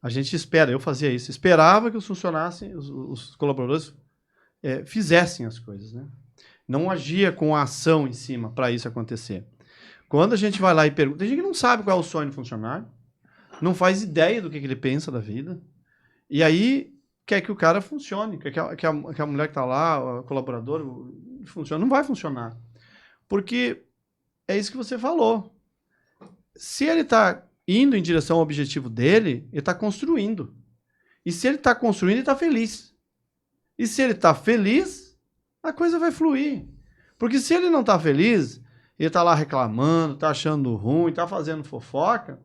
gente espera, eu fazia isso, esperava que os funcionários, os colaboradores fizessem as coisas, né? Não agia com a ação em cima para isso acontecer. Quando a gente vai lá e pergunta, tem gente que não sabe qual é o sonho do funcionário, não faz ideia do que ele pensa da vida, e aí quer que o cara funcione, quer que a mulher que está lá, o colaborador, funcione. Não vai funcionar. Porque é isso que você falou. Se ele está indo em direção ao objetivo dele, ele está construindo. E se ele está construindo, ele está feliz. E se ele tá feliz, a coisa vai fluir. Porque se ele não tá feliz, ele tá lá reclamando, tá achando ruim, tá fazendo fofoca,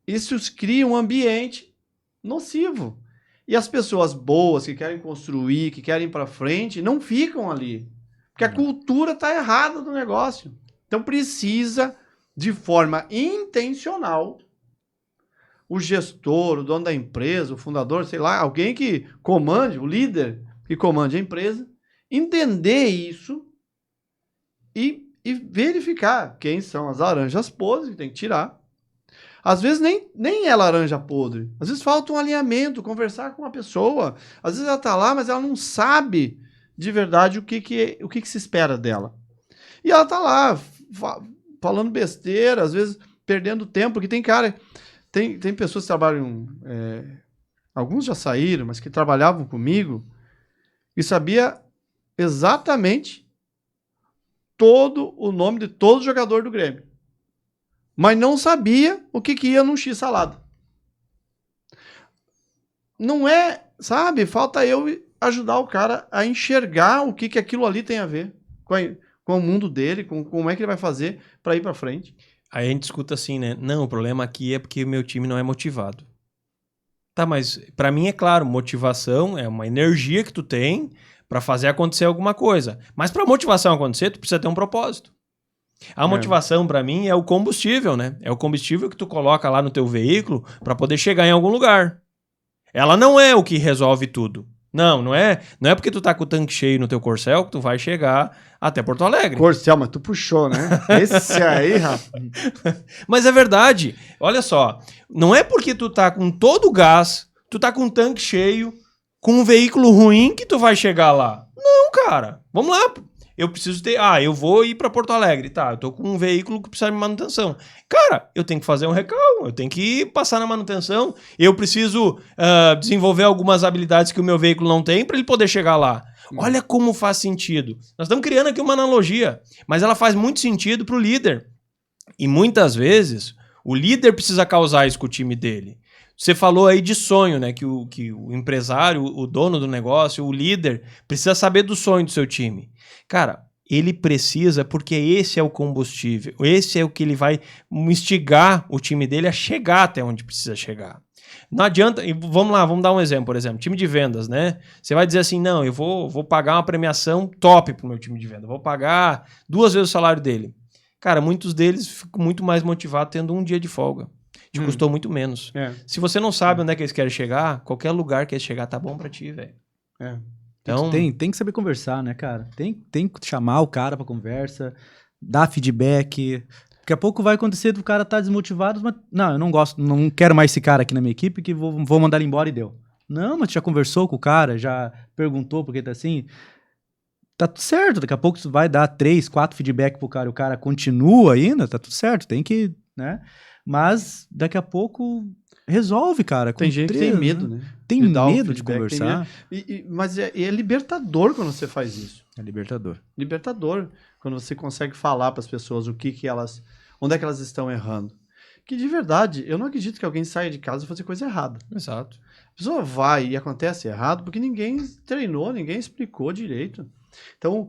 isso cria um ambiente nocivo. E as pessoas boas que querem construir, que querem ir para frente, não ficam ali. Porque a cultura tá errada do negócio. Então precisa, de forma intencional, o gestor, o dono da empresa, o fundador, sei lá, alguém que comande, o líder que comande a empresa, entender isso e verificar quem são as laranjas podres que tem que tirar. Às vezes nem é laranja podre. Às vezes falta um alinhamento, conversar com uma pessoa. Às vezes ela está lá, mas ela não sabe de verdade o que se espera dela. E ela está lá falando besteira, às vezes perdendo tempo, porque tem cara... Tem pessoas que trabalham... alguns já saíram, mas que trabalhavam comigo e sabia exatamente todo o nome de todo jogador do Grêmio. Mas não sabia o que ia num X-salada. Não é, sabe? Falta eu ajudar o cara a enxergar o que aquilo ali tem a ver com o mundo dele, com como é que ele vai fazer para ir para frente. Aí a gente escuta assim, né? Não, o problema aqui é porque o meu time não é motivado. Tá, mas pra mim é claro, motivação é uma energia que tu tem pra fazer acontecer alguma coisa. Mas pra motivação acontecer, tu precisa ter um propósito. A motivação pra mim é o combustível, né? É o combustível que tu coloca lá no teu veículo pra poder chegar em algum lugar. Ela não é o que resolve tudo. Não é porque tu tá com o tanque cheio no teu Corcel que tu vai chegar até Porto Alegre. Corcel, mas tu puxou, né? Esse aí, rapaz. Mas é verdade. Olha só, não é porque tu tá com todo o gás, tu tá com um tanque cheio, com um veículo ruim que tu vai chegar lá. Não, cara. Vamos lá. Eu preciso ter... eu vou ir pra Porto Alegre. Tá, eu tô com um veículo que precisa de manutenção. Cara, eu tenho que fazer um recal, eu tenho que passar na manutenção, eu preciso desenvolver algumas habilidades que o meu veículo não tem para ele poder chegar lá. Olha como faz sentido. Nós estamos criando aqui uma analogia, mas ela faz muito sentido pro líder. E muitas vezes, o líder precisa causar isso com o time dele. Você falou aí de sonho, né? Que o empresário, o dono do negócio, o líder, precisa saber do sonho do seu time. Cara, ele precisa, porque esse é o combustível, esse é o que ele vai instigar o time dele a chegar até onde precisa chegar. Não adianta, e vamos lá, vamos dar um exemplo, por exemplo, time de vendas, né? Você vai dizer assim, não, eu vou pagar uma premiação top pro meu time de venda, vou pagar 2 vezes o salário dele. Cara, muitos deles ficam muito mais motivados tendo um dia de folga. Te custou muito menos. Se você não sabe onde é que eles querem chegar, qualquer lugar que eles chegar tá bom pra ti, velho. Então... Tem que saber conversar, né, cara? Tem que chamar o cara pra conversa, dar feedback. Daqui a pouco vai acontecer do cara tá desmotivado, mas não, eu não gosto, não quero mais esse cara aqui na minha equipe, que vou mandar ele embora e deu. Não, mas tu já conversou com o cara, já perguntou por que tá assim. Tá tudo certo, daqui a pouco tu vai dar 3, 4 feedback pro cara, o cara continua ainda, tá tudo certo, tem que, né? Mas daqui a pouco resolve, cara. Tem gente que tem medo, né? Tem medo de conversar. Mas é libertador quando você faz isso. É libertador. Libertador quando você consegue falar para as pessoas onde é que elas estão errando. Que de verdade, eu não acredito que alguém saia de casa e fazer coisa errada. Exato. A pessoa vai e acontece errado porque ninguém treinou, ninguém explicou direito. Então,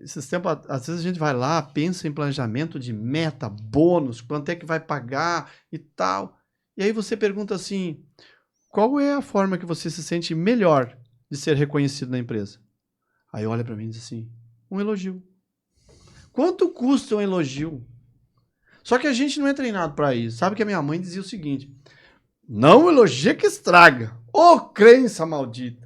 esses tempos, às vezes a gente vai lá, pensa em planejamento de meta, bônus, quanto é que vai pagar e tal. E aí você pergunta assim, qual é a forma que você se sente melhor de ser reconhecido na empresa? Aí olha pra mim e diz assim, um elogio. Quanto custa um elogio? Só que a gente não é treinado pra isso. Sabe que a minha mãe dizia o seguinte, não elogia que estraga. Ô, crença maldita.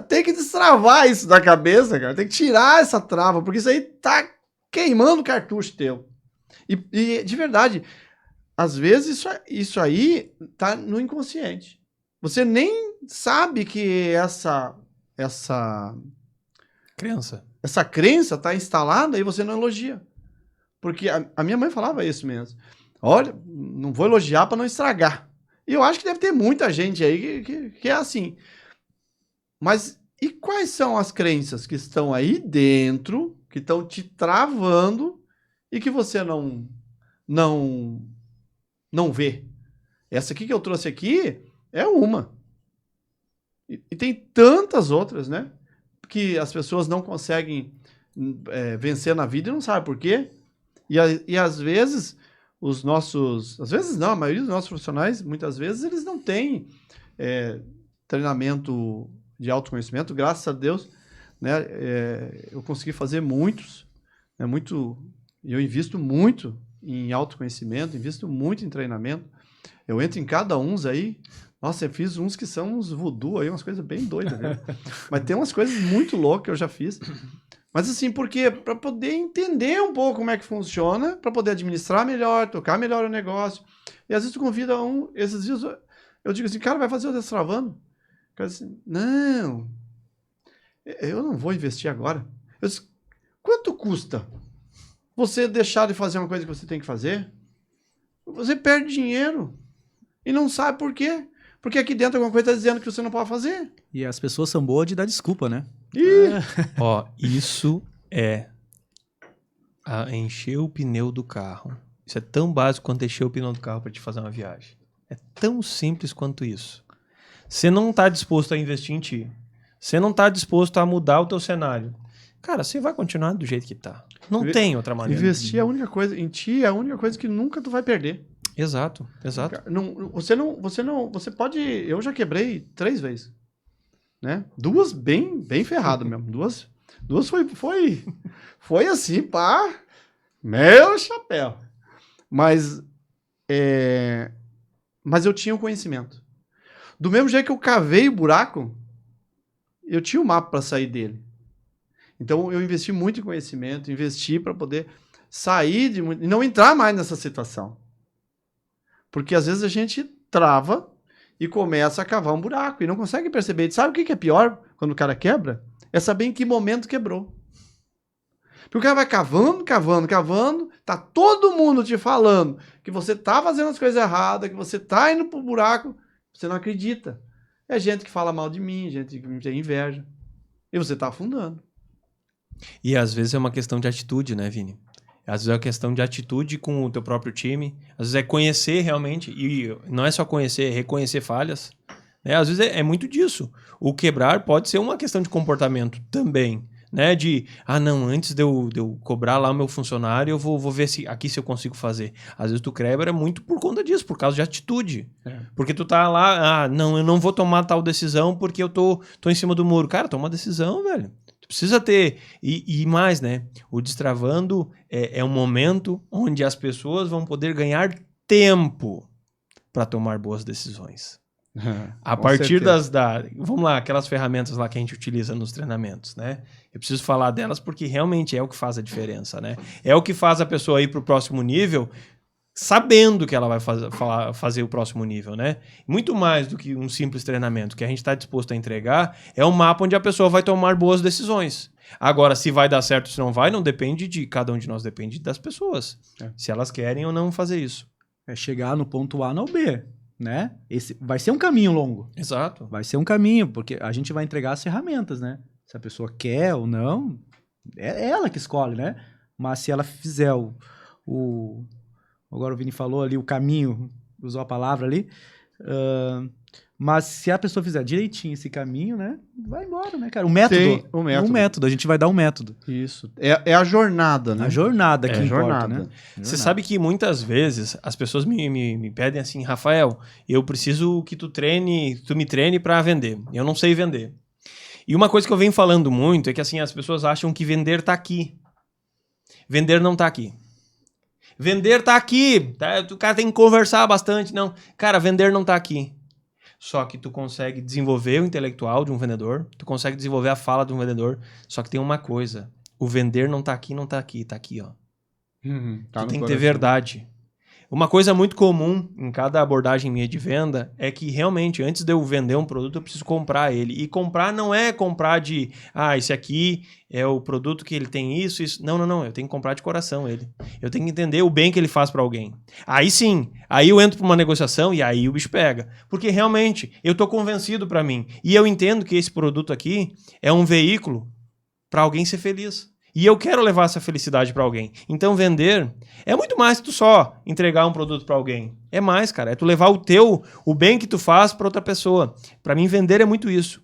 Tem que destravar isso da cabeça, cara. Tem que tirar essa trava, porque isso aí tá queimando o cartucho teu. E de verdade, às vezes isso aí tá no inconsciente. Você nem sabe que essa crença tá instalada e você não elogia. Porque a minha mãe falava isso mesmo. Olha, não vou elogiar para não estragar. E eu acho que deve ter muita gente aí que é assim. Mas e quais são as crenças que estão aí dentro, que estão te travando e que você não vê? Essa aqui que eu trouxe aqui é uma. E tem tantas outras, né? Que as pessoas não conseguem vencer na vida e não sabem por quê. E às vezes, às vezes não, a maioria dos nossos profissionais, muitas vezes, eles não têm treinamento de autoconhecimento, graças a Deus, né? Eu consegui fazer muitos, né? Eu invisto muito em autoconhecimento, invisto muito em treinamento. Eu entro em cada uns aí. Nossa, eu fiz uns que são uns voodoo aí, umas coisas bem doidas, né? Mas tem umas coisas muito loucas que eu já fiz. Mas assim, porque para poder entender um pouco como é que funciona, para poder administrar melhor, tocar melhor o negócio. E às vezes tu convida esses dias eu digo assim, cara, vai fazer o destravando? O cara diz assim, não, eu não vou investir agora. Eu disse, quanto custa você deixar de fazer uma coisa que você tem que fazer? Você perde dinheiro e não sabe por quê. Porque aqui dentro alguma coisa está dizendo que você não pode fazer. E as pessoas são boas de dar desculpa, né? Ó, isso é encher o pneu do carro. Isso é tão básico quanto encher o pneu do carro para te fazer uma viagem. É tão simples quanto isso. Você não está disposto a investir em ti. Você não está disposto a mudar o teu cenário. Cara, você vai continuar do jeito que tá. Não tem outra maneira. Investir é a única coisa, em ti é a única coisa que nunca tu vai perder. Exato. Você pode... Eu já quebrei 3 vezes, né? 2 bem ferrado mesmo. Duas foi assim, pá, meu chapéu. Mas eu tinha o conhecimento. Do mesmo jeito que eu cavei o buraco, eu tinha o mapa para sair dele. Então eu investi muito em conhecimento, investi para poder sair e não entrar mais nessa situação. Porque às vezes a gente trava e começa a cavar um buraco e não consegue perceber. E sabe o que é pior quando o cara quebra? É saber em que momento quebrou. Porque o cara vai cavando, tá todo mundo te falando que você tá fazendo as coisas erradas, que você tá indo pro buraco, você não acredita. É gente que fala mal de mim, gente que me tem inveja. E você tá afundando. E às vezes é uma questão de atitude, né, Vini? Às vezes é uma questão de atitude com o teu próprio time. Às vezes é conhecer realmente, e não é só conhecer, é reconhecer falhas. Né? Às vezes é muito disso. O quebrar pode ser uma questão de comportamento também. Né? De, não, antes de eu cobrar lá o meu funcionário, eu vou ver se eu consigo fazer. Às vezes tu quebra muito por conta disso, por causa de atitude. Porque tu tá lá, não, eu não vou tomar tal decisão porque eu tô em cima do muro. Cara, toma uma decisão, velho. Precisa ter, e mais, né? O Destravando é um momento onde as pessoas vão poder ganhar tempo para tomar boas decisões. A partir vamos lá, aquelas ferramentas lá que a gente utiliza nos treinamentos, né? Eu preciso falar delas porque realmente é o que faz a diferença, né? É o que faz a pessoa ir para o próximo nível sabendo que ela vai fazer o próximo nível, né? Muito mais do que um simples treinamento que a gente está disposto a entregar, é um mapa onde a pessoa vai tomar boas decisões. Agora, se vai dar certo ou se não vai, não depende de cada um de nós, depende das pessoas. Se elas querem ou não fazer isso. É chegar no ponto A no B, né? Esse vai ser um caminho longo. Exato. Vai ser um caminho, porque a gente vai entregar as ferramentas, né? Se a pessoa quer ou não, é ela que escolhe, né? Mas se ela fizer agora o Vini falou ali, o caminho, usou a palavra ali. Mas se a pessoa fizer direitinho esse caminho, né? Vai embora, né, cara? O método. Um método. A gente vai dar um método. Isso. É a jornada, né? A jornada que importa, né? Você sabe que muitas vezes as pessoas me pedem assim, Rafael, eu preciso que tu me treine para vender. Eu não sei vender. E uma coisa que eu venho falando muito é que assim, as pessoas acham que vender tá aqui. Vender não tá aqui. Vender tá aqui, tá? O cara tem que conversar bastante. Não, cara, vender não tá aqui. Só que tu consegue desenvolver o intelectual de um vendedor, tu consegue desenvolver a fala de um vendedor, só que tem uma coisa, o vender não tá aqui, tá aqui, ó. Tu tem que ter verdade. Uma coisa muito comum em cada abordagem minha de venda é que realmente, antes de eu vender um produto, eu preciso comprar ele. E comprar não é comprar de, esse aqui é o produto que ele tem isso. Não. Eu tenho que comprar de coração ele. Eu tenho que entender o bem que ele faz para alguém. Aí sim, aí eu entro para uma negociação e aí o bicho pega. Porque realmente, eu tô convencido para mim. E eu entendo que esse produto aqui é um veículo para alguém ser feliz. E eu quero levar essa felicidade para alguém. Então vender é muito mais que tu só entregar um produto para alguém. É mais, cara. É tu levar o bem que tu faz para outra pessoa. Para mim vender é muito isso.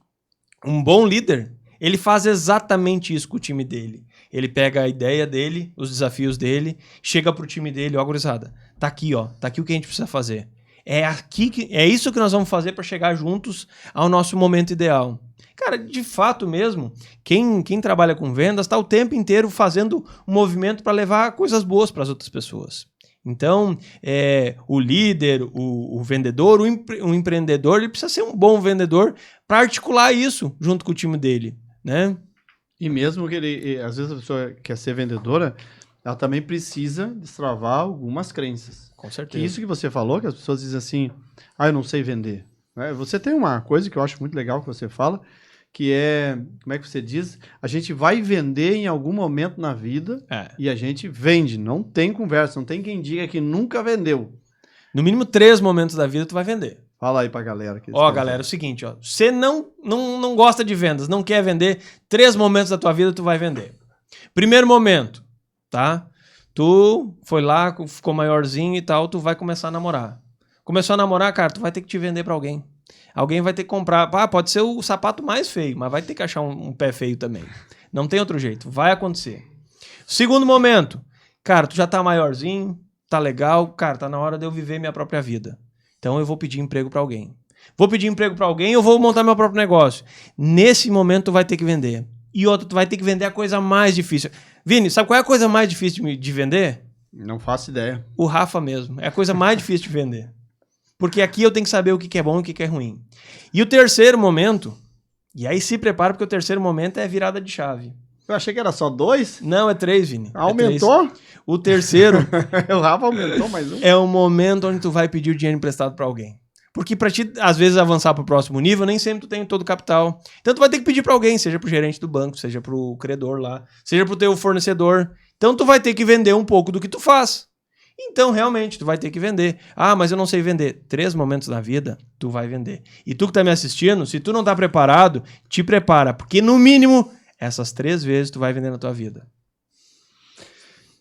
Um bom líder, ele faz exatamente isso com o time dele. Ele pega a ideia dele, os desafios dele, chega pro time dele, ó, gurizada, tá aqui o que a gente precisa fazer. É isso que nós vamos fazer para chegar juntos ao nosso momento ideal. Cara, de fato mesmo, quem trabalha com vendas está o tempo inteiro fazendo um movimento para levar coisas boas para as outras pessoas. Então, o líder, o vendedor, o empreendedor, ele precisa ser um bom vendedor para articular isso junto com o time dele, né? E mesmo que às vezes a pessoa quer ser vendedora, ela também precisa destravar algumas crenças. Com certeza. Que isso que você falou, que as pessoas dizem assim, eu não sei vender. Você tem uma coisa que eu acho muito legal que você fala, que é, como é que você diz? A gente vai vender em algum momento na vida e a gente vende. Não tem conversa, não tem quem diga que nunca vendeu. No mínimo 3 momentos da vida tu vai vender. Fala aí pra galera. Galera, é o seguinte, você não gosta de vendas, não quer vender, 3 momentos da tua vida tu vai vender. Primeiro momento, tá? Tu foi lá, ficou maiorzinho e tal, tu vai começar a namorar. Começou a namorar, cara, tu vai ter que te vender pra alguém. Alguém vai ter que comprar. Pode ser o sapato mais feio, mas vai ter que achar um pé feio também. Não tem outro jeito. Vai acontecer. Segundo momento. Cara, tu já tá maiorzinho, tá legal. Cara, tá na hora de eu viver minha própria vida. Então eu vou pedir emprego pra alguém. Vou pedir emprego pra alguém, eu vou montar meu próprio negócio. Nesse momento tu vai ter que vender. E outra, tu vai ter que vender a coisa mais difícil. Vini, sabe qual é a coisa mais difícil de vender? Não faço ideia. O Rafa mesmo. É a coisa mais difícil de vender. Porque aqui eu tenho que saber o que é bom e o que é ruim. E o terceiro momento, e aí se prepara porque o terceiro momento é virada de chave. Eu achei que era só 2? Não, é 3, Vini. Aumentou? 3. O terceiro... O Rafa aumentou mais um. É o momento onde tu vai pedir o dinheiro emprestado para alguém. Porque para ti, às vezes, avançar para o próximo nível, nem sempre tu tem todo o capital. Então tu vai ter que pedir para alguém, seja pro gerente do banco, seja pro credor lá, seja pro teu fornecedor. Então tu vai ter que vender um pouco do que tu faz. Então, realmente, tu vai ter que vender. Mas eu não sei vender. 3 momentos na vida, tu vai vender. E tu que tá me assistindo, se tu não tá preparado, te prepara. Porque, no mínimo, essas 3 vezes tu vai vender na tua vida.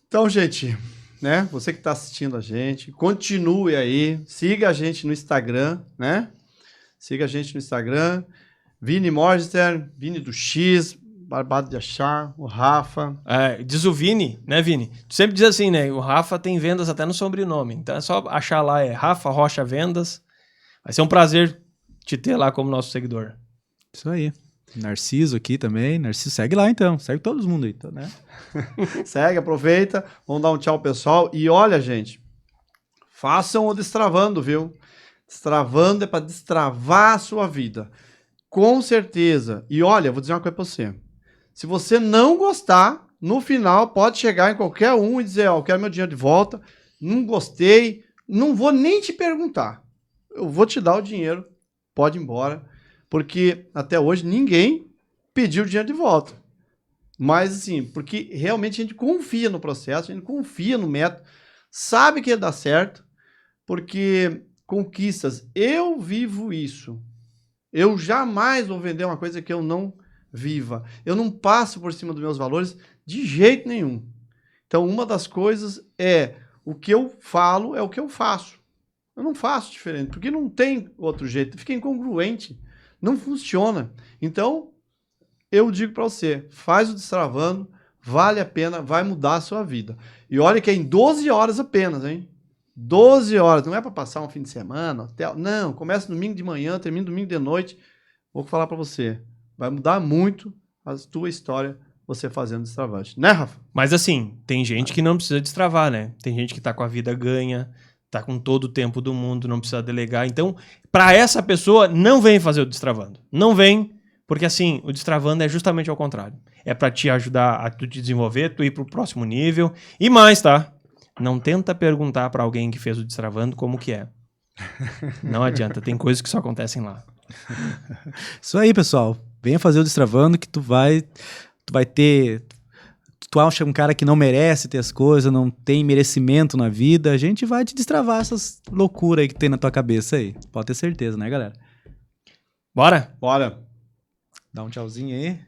Então, gente, né? Você que tá assistindo a gente, continue aí. Siga a gente no Instagram, né? Siga a gente no Instagram. Vini Morgenstern, Vini do X, Barbado de Achar, o Rafa. Diz o Vini, né, Vini? Tu sempre diz assim, né? O Rafa tem vendas até no sobrenome. Então é só achar lá, Rafa Rocha Vendas. Vai ser um prazer te ter lá como nosso seguidor. Isso aí. Narciso aqui também. Narciso, segue lá então. Segue todo mundo aí, né? Segue, aproveita. Vamos dar um tchau, pessoal. E olha, gente, façam o Destravando, viu? Destravando é para destravar a sua vida. Com certeza. E olha, vou dizer uma coisa para você. Se você não gostar, no final pode chegar em qualquer um e dizer, eu quero meu dinheiro de volta, não gostei, não vou nem te perguntar. Eu vou te dar o dinheiro, pode ir embora, porque até hoje ninguém pediu o dinheiro de volta. Mas assim, porque realmente a gente confia no processo, a gente confia no método, sabe que ia dar certo, porque conquistas, eu vivo isso. Eu jamais vou vender uma coisa que eu não viva. Eu não passo por cima dos meus valores de jeito nenhum. Então, uma das coisas é o que eu falo é o que eu faço. Eu não faço diferente, porque não tem outro jeito. Fica incongruente. Não funciona. Então, eu digo para você, faz o Destravando, vale a pena, vai mudar a sua vida. E olha que é em 12 horas apenas, hein? 12 horas, não é para passar um fim de semana, hotel. Não, começa domingo de manhã, termina domingo de noite. Vou falar para você, vai mudar muito a tua história você fazendo Destravante, né, Rafa? Mas assim, tem gente que não precisa destravar, né? Tem gente que tá com a vida ganha, tá com todo o tempo do mundo, não precisa delegar. Então, para essa pessoa, não vem fazer o Destravando. Não vem, porque assim, o Destravando é justamente ao contrário. É para te ajudar a tu te desenvolver, tu ir pro próximo nível. E mais, tá? Não tenta perguntar para alguém que fez o Destravando como que é. Não adianta, tem coisas que só acontecem lá. Isso aí, pessoal. Venha fazer o Destravando que tu vai ter... Tu acha um cara que não merece ter as coisas, não tem merecimento na vida, a gente vai te destravar essas loucuras aí que tem na tua cabeça aí. Pode ter certeza, né, galera? Bora? Bora. Dá um tchauzinho aí.